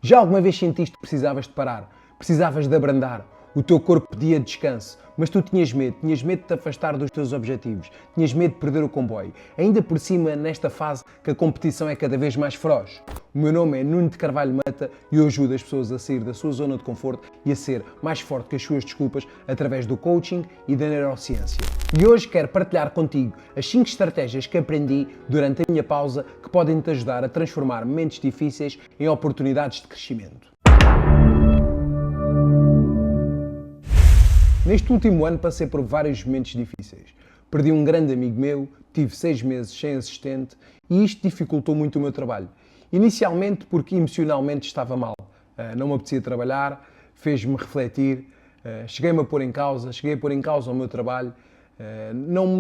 Já alguma vez sentiste que precisavas de parar? Precisavas de abrandar? O teu corpo pedia descanso, mas tu tinhas medo de te afastar dos teus objetivos, tinhas medo de perder o comboio. Ainda por cima, nesta fase que a competição é cada vez mais feroz. O meu nome é Nuno de Carvalho Mata e eu ajudo as pessoas a sair da sua zona de conforto e a ser mais forte que as suas desculpas através do coaching e da neurociência. E hoje quero partilhar contigo as 5 estratégias que aprendi durante a minha pausa que podem te ajudar a transformar momentos difíceis em oportunidades de crescimento. Neste último ano passei por vários momentos difíceis. Perdi um grande amigo meu, tive 6 meses sem assistente e isto dificultou muito o meu trabalho. Inicialmente porque emocionalmente estava mal. Não me apetecia trabalhar, fez-me refletir, cheguei a pôr em causa o meu trabalho, não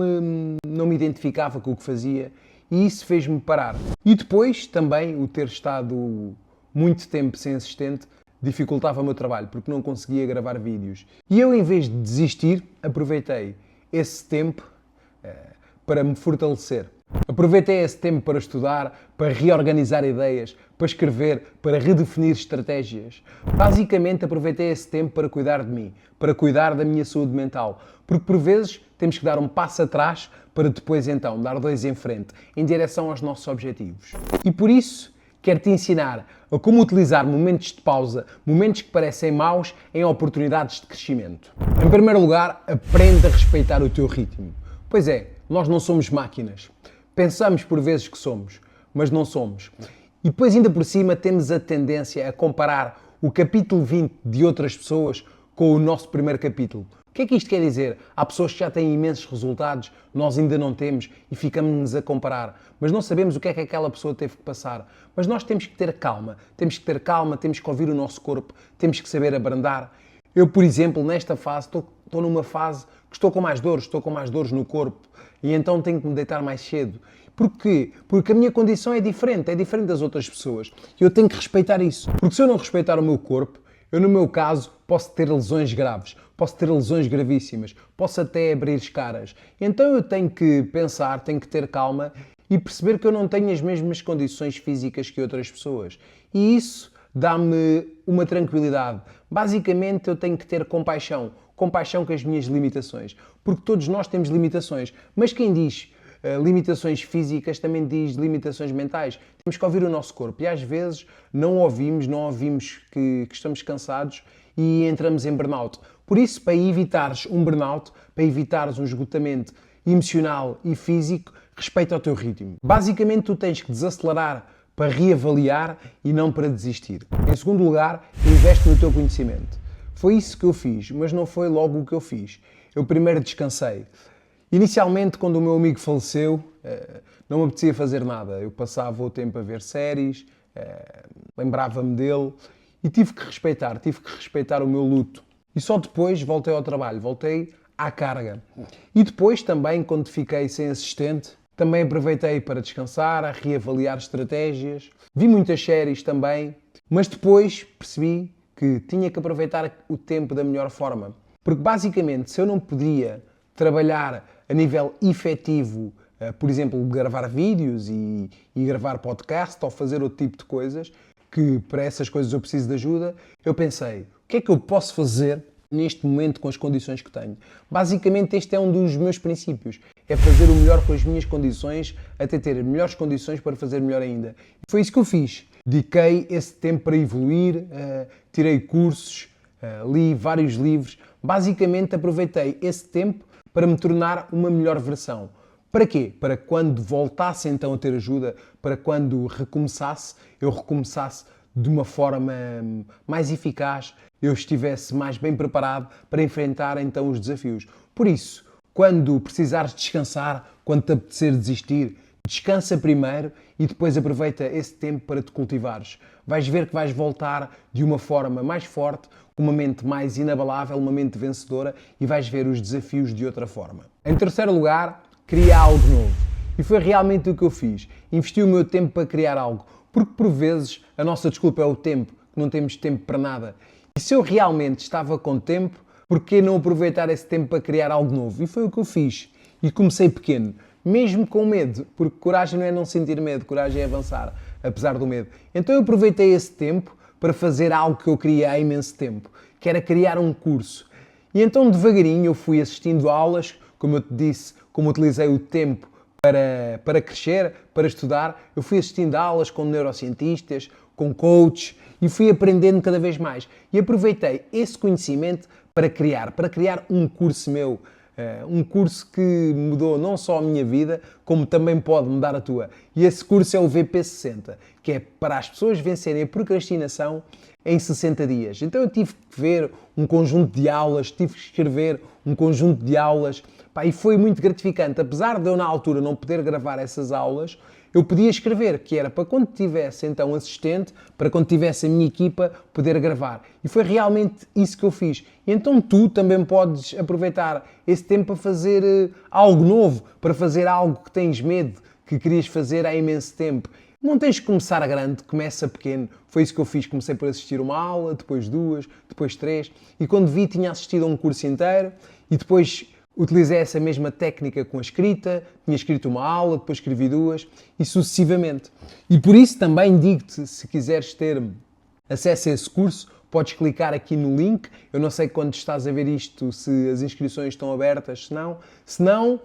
me identificava com o que fazia e isso fez-me parar. E depois também o ter estado muito tempo sem assistente dificultava o meu trabalho, porque não conseguia gravar vídeos. E eu, em vez de desistir, aproveitei esse tempo para me fortalecer. Aproveitei esse tempo para estudar, para reorganizar ideias, para escrever, para redefinir estratégias. Basicamente, aproveitei esse tempo para cuidar de mim, para cuidar da minha saúde mental. Porque, por vezes, temos que dar um passo atrás para depois, então, dar 2 em frente, em direção aos nossos objetivos. E por isso, quero-te ensinar a como utilizar momentos de pausa, momentos que parecem maus, em oportunidades de crescimento. Em primeiro lugar, aprende a respeitar o teu ritmo. Pois é, nós não somos máquinas. Pensamos por vezes que somos, mas não somos. E depois, ainda por cima, temos a tendência a comparar o capítulo 20 de outras pessoas com o nosso primeiro capítulo. O que é que isto quer dizer? Há pessoas que já têm imensos resultados, nós ainda não temos e ficamos-nos a comparar. Mas não sabemos o que é que aquela pessoa teve que passar. Mas nós temos que ter calma, temos que ouvir o nosso corpo, temos que saber abrandar. Eu, por exemplo, nesta fase, estou numa fase que estou com mais dores no corpo e então tenho que me deitar mais cedo. Porquê? Porque a minha condição é diferente das outras pessoas. E eu tenho que respeitar isso. Porque se eu não respeitar o meu corpo, eu, no meu caso, posso ter lesões graves, posso ter lesões gravíssimas, posso até abrir escaras. Então eu tenho que pensar, tenho que ter calma e perceber que eu não tenho as mesmas condições físicas que outras pessoas. E isso dá-me uma tranquilidade. Basicamente eu tenho que ter compaixão com as minhas limitações. Porque todos nós temos limitações. Mas quem diz limitações físicas também diz limitações mentais. Temos que ouvir o nosso corpo e às vezes não ouvimos que estamos cansados e entramos em burnout. Por isso, para evitares um burnout, para evitares um esgotamento emocional e físico, respeita o teu ritmo. Basicamente, tu tens que desacelerar para reavaliar e não para desistir. Em segundo lugar, investe no teu conhecimento. Foi isso que eu fiz, mas não foi logo o que eu fiz. Eu primeiro descansei. Inicialmente, quando o meu amigo faleceu, não me apetecia fazer nada. Eu passava o tempo a ver séries, lembrava-me dele e tive que respeitar o meu luto. E só depois voltei ao trabalho, voltei à carga. E depois também, quando fiquei sem assistente, também aproveitei para descansar, a reavaliar estratégias. Vi muitas séries também, mas depois percebi que tinha que aproveitar o tempo da melhor forma. Porque basicamente, se eu não podia trabalhar a nível efetivo, por exemplo, gravar vídeos e gravar podcast ou fazer outro tipo de coisas, que para essas coisas eu preciso de ajuda, eu pensei, o que é que eu posso fazer neste momento com as condições que tenho? Basicamente este é um dos meus princípios, é fazer o melhor com as minhas condições, até ter melhores condições para fazer melhor ainda. E foi isso que eu fiz. Dediquei esse tempo para evoluir, tirei cursos, li vários livros, basicamente aproveitei esse tempo para me tornar uma melhor versão. Para quê? Para quando voltasse então a ter ajuda, para quando recomeçasse, eu recomeçasse de uma forma mais eficaz, eu estivesse mais bem preparado para enfrentar então os desafios. Por isso, quando precisares descansar, quando te apetecer desistir, descansa primeiro e depois aproveita esse tempo para te cultivares. Vais ver que vais voltar de uma forma mais forte, com uma mente mais inabalável, uma mente vencedora e vais ver os desafios de outra forma. Em terceiro lugar, cria algo novo. E foi realmente o que eu fiz. Investi o meu tempo para criar algo. Porque por vezes a nossa desculpa é o tempo, que não temos tempo para nada. E se eu realmente estava com tempo, por que não aproveitar esse tempo para criar algo novo? E foi o que eu fiz. E comecei pequeno. Mesmo com medo, porque coragem não é não sentir medo, coragem é avançar, apesar do medo. Então eu aproveitei esse tempo para fazer algo que eu queria há imenso tempo, que era criar um curso. E então devagarinho eu fui assistindo aulas, como eu te disse, como utilizei o tempo para crescer, para estudar, eu fui assistindo aulas com neurocientistas, com coaches e fui aprendendo cada vez mais. E aproveitei esse conhecimento para criar um curso meu. Um curso que mudou não só a minha vida, como também pode mudar a tua. E esse curso é o VP60, que é para as pessoas vencerem a procrastinação em 60 dias. Então eu tive que ver um conjunto de aulas, tive que escrever um conjunto de aulas, e foi muito gratificante. Apesar de eu na altura não poder gravar essas aulas, eu podia escrever, que era para quando tivesse então assistente, para quando tivesse a minha equipa, poder gravar. E foi realmente isso que eu fiz. E então tu também podes aproveitar esse tempo para fazer algo novo, para fazer algo que tens medo, que querias fazer há imenso tempo. Não tens de começar grande, começa pequeno. Foi isso que eu fiz. Comecei por assistir uma aula, depois duas, depois três. E quando vi, tinha assistido a um curso inteiro e depois utilizei essa mesma técnica com a escrita, tinha escrito uma aula, depois escrevi duas e sucessivamente. E por isso também digo-te, se quiseres ter acesso a esse curso, podes clicar aqui no link. Eu não sei quando estás a ver isto, se as inscrições estão abertas, se não,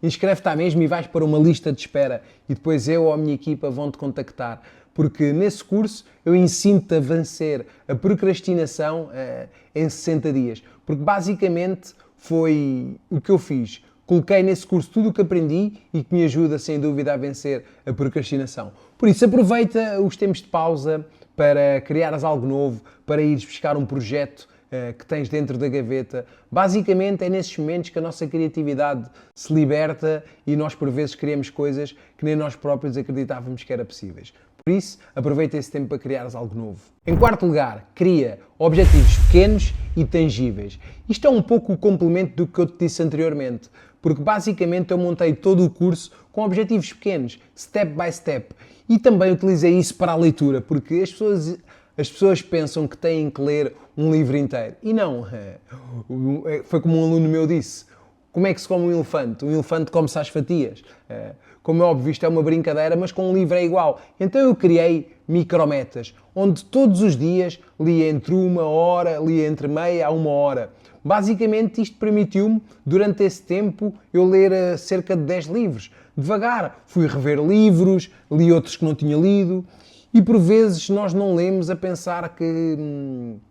inscreve-te à mesma e vais para uma lista de espera e depois eu ou a minha equipa vão-te contactar. Porque nesse curso eu ensino-te a vencer a procrastinação em 60 dias. Porque basicamente foi o que eu fiz. Coloquei nesse curso tudo o que aprendi e que me ajuda, sem dúvida, a vencer a procrastinação. Por isso, aproveita os tempos de pausa para criares algo novo, para ires buscar um projeto que tens dentro da gaveta. Basicamente, é nesses momentos que a nossa criatividade se liberta e nós, por vezes, criamos coisas que nem nós próprios acreditávamos que eram possíveis. Por isso, aproveita esse tempo para criares algo novo. Em quarto lugar, cria objetivos pequenos e tangíveis. Isto é um pouco o complemento do que eu te disse anteriormente, porque basicamente eu montei todo o curso com objetivos pequenos, step by step. E também utilizei isso para a leitura, porque as pessoas pensam que têm que ler um livro inteiro. E não. Foi como um aluno meu disse. Como é que se come um elefante? Um elefante come-se às fatias. Como é óbvio, isto é uma brincadeira, mas com um livro é igual. Então eu criei micrometas, onde todos os dias lia entre 1 hora, lia entre meia a 1 hora. Basicamente isto permitiu-me, durante esse tempo, eu ler cerca de 10 livros. Devagar, fui rever livros, li outros que não tinha lido. E por vezes nós não lemos a pensar que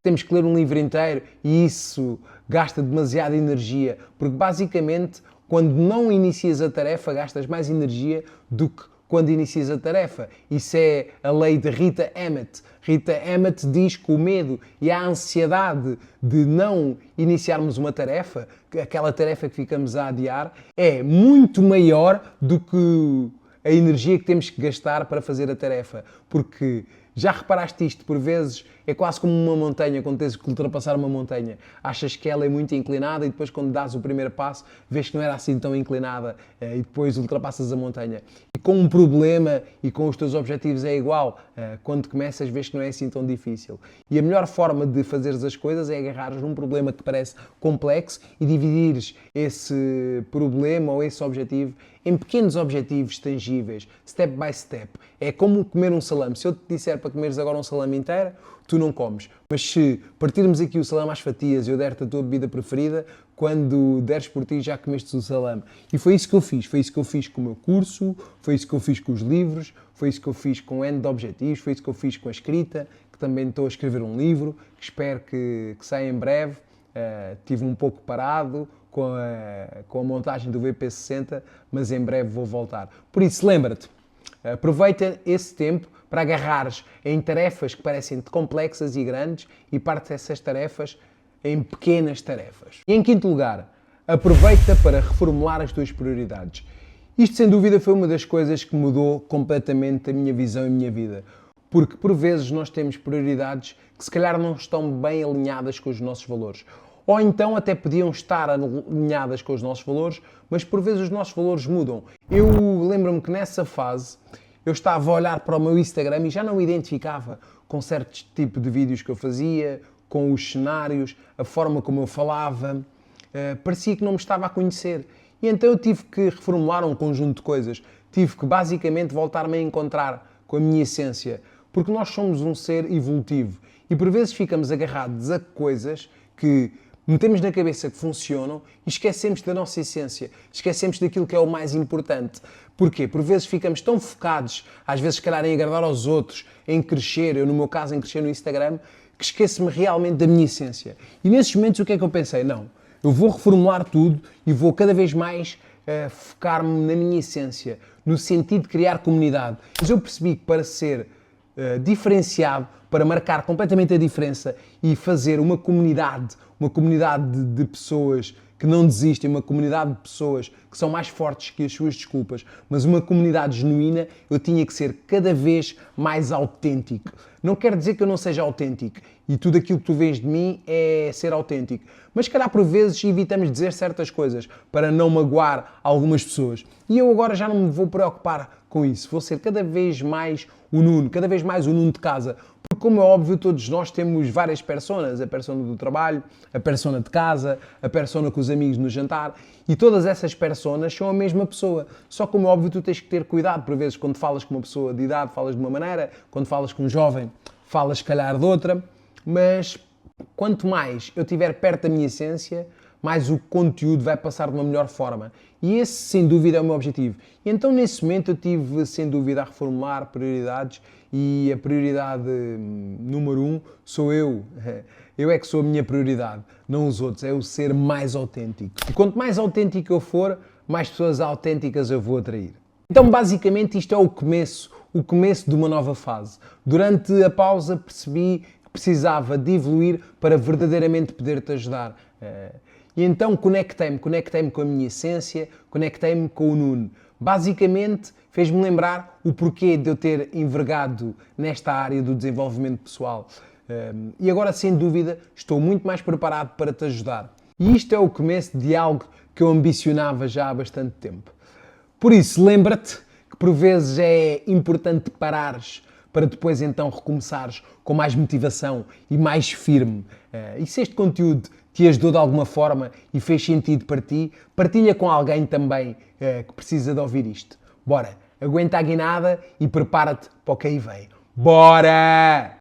temos que ler um livro inteiro e isso gasta demasiada energia, porque basicamente quando não inicias a tarefa gastas mais energia do que quando inicias a tarefa. Isso é a lei de Rita Emmett. Rita Emmett diz que o medo e a ansiedade de não iniciarmos uma tarefa, aquela tarefa que ficamos a adiar, é muito maior do que a energia que temos que gastar para fazer a tarefa. Porque já reparaste isto, por vezes é quase como uma montanha, quando tens que ultrapassar uma montanha. Achas que ela é muito inclinada e depois quando dás o primeiro passo vês que não era assim tão inclinada e depois ultrapassas a montanha. E com um problema e com os teus objetivos é igual. Quando começas vês que não é assim tão difícil. E a melhor forma de fazeres as coisas é agarrares num problema que parece complexo e dividires esse problema ou esse objetivo em pequenos objetivos tangíveis, step by step. É como comer um salame. Se eu te disser para comeres agora um salame inteiro, tu não comes. Mas se partirmos aqui o salame às fatias e eu der-te a tua bebida preferida, quando deres por ti já comeste o salame. E foi isso que eu fiz. Foi isso que eu fiz com o meu curso, foi isso que eu fiz com os livros, foi isso que eu fiz com o N de objetivos, foi isso que eu fiz com a escrita, que também estou a escrever um livro, que espero que saia em breve. Estive um pouco parado com a montagem do VP60, mas em breve vou voltar. Por isso, lembra-te, aproveita esse tempo para agarrares em tarefas que parecem-te complexas e grandes e parte essas tarefas em pequenas tarefas. E em quinto lugar, aproveita para reformular as tuas prioridades. Isto, sem dúvida, foi uma das coisas que mudou completamente a minha visão e a minha vida. Porque, por vezes, nós temos prioridades que, se calhar, não estão bem alinhadas com os nossos valores. Ou então até podiam estar alinhadas com os nossos valores, mas por vezes os nossos valores mudam. Eu lembro-me que nessa fase eu estava a olhar para o meu Instagram e já não me identificava com certo tipo de vídeos que eu fazia, com os cenários, a forma como eu falava. Parecia que não me estava a conhecer. E então eu tive que reformular um conjunto de coisas. Tive que basicamente voltar-me a encontrar com a minha essência. Porque nós somos um ser evolutivo e por vezes ficamos agarrados a coisas que metemos na cabeça que funcionam e esquecemos da nossa essência, esquecemos daquilo que é o mais importante. Porquê? Por vezes ficamos tão focados, às vezes se calhar em agradar aos outros, em crescer, eu no meu caso em crescer no Instagram, que esqueço-me realmente da minha essência. E nesses momentos o que é que eu pensei? Não, eu vou reformular tudo e vou cada vez mais focar-me na minha essência, no sentido de criar comunidade. Mas eu percebi que para ser diferenciado, para marcar completamente a diferença e fazer uma comunidade de pessoas que não desistem, uma comunidade de pessoas que são mais fortes que as suas desculpas, mas uma comunidade genuína, eu tinha que ser cada vez mais autêntico. Não quer dizer que eu não seja autêntico e tudo aquilo que tu vês de mim é ser autêntico, mas se calhar por vezes evitamos dizer certas coisas para não magoar algumas pessoas. E eu agora já não me vou preocupar com isso, vou ser cada vez mais o Nuno, cada vez mais o Nuno de casa. Porque, como é óbvio, todos nós temos várias personas. A persona do trabalho, a persona de casa, a persona com os amigos no jantar. E todas essas personas são a mesma pessoa. Só como é óbvio, tu tens que ter cuidado. Por vezes, quando falas com uma pessoa de idade, falas de uma maneira. Quando falas com um jovem, falas, se calhar, de outra. Mas, quanto mais eu estiver perto da minha essência, mais o conteúdo vai passar de uma melhor forma. E esse, sem dúvida, é o meu objetivo. E então, nesse momento, eu tive, sem dúvida, a reformular prioridades e a prioridade número 1 sou eu. Eu é que sou a minha prioridade, não os outros. É o ser mais autêntico. E quanto mais autêntico eu for, mais pessoas autênticas eu vou atrair. Então, basicamente, isto é o começo de uma nova fase. Durante a pausa, percebi que precisava de evoluir para verdadeiramente poder-te ajudar. E então conectei-me com a minha essência, conectei-me com o Nuno. Basicamente, fez-me lembrar o porquê de eu ter envergado nesta área do desenvolvimento pessoal. E agora, sem dúvida, estou muito mais preparado para te ajudar. E isto é o começo de algo que eu ambicionava já há bastante tempo. Por isso, lembra-te que por vezes é importante parares para depois então recomeçares com mais motivação e mais firme. E se este conteúdo te ajudou de alguma forma e fez sentido para ti, partilha com alguém também que precisa de ouvir isto. Bora, aguenta a guinada e prepara-te para o que aí vem. Bora!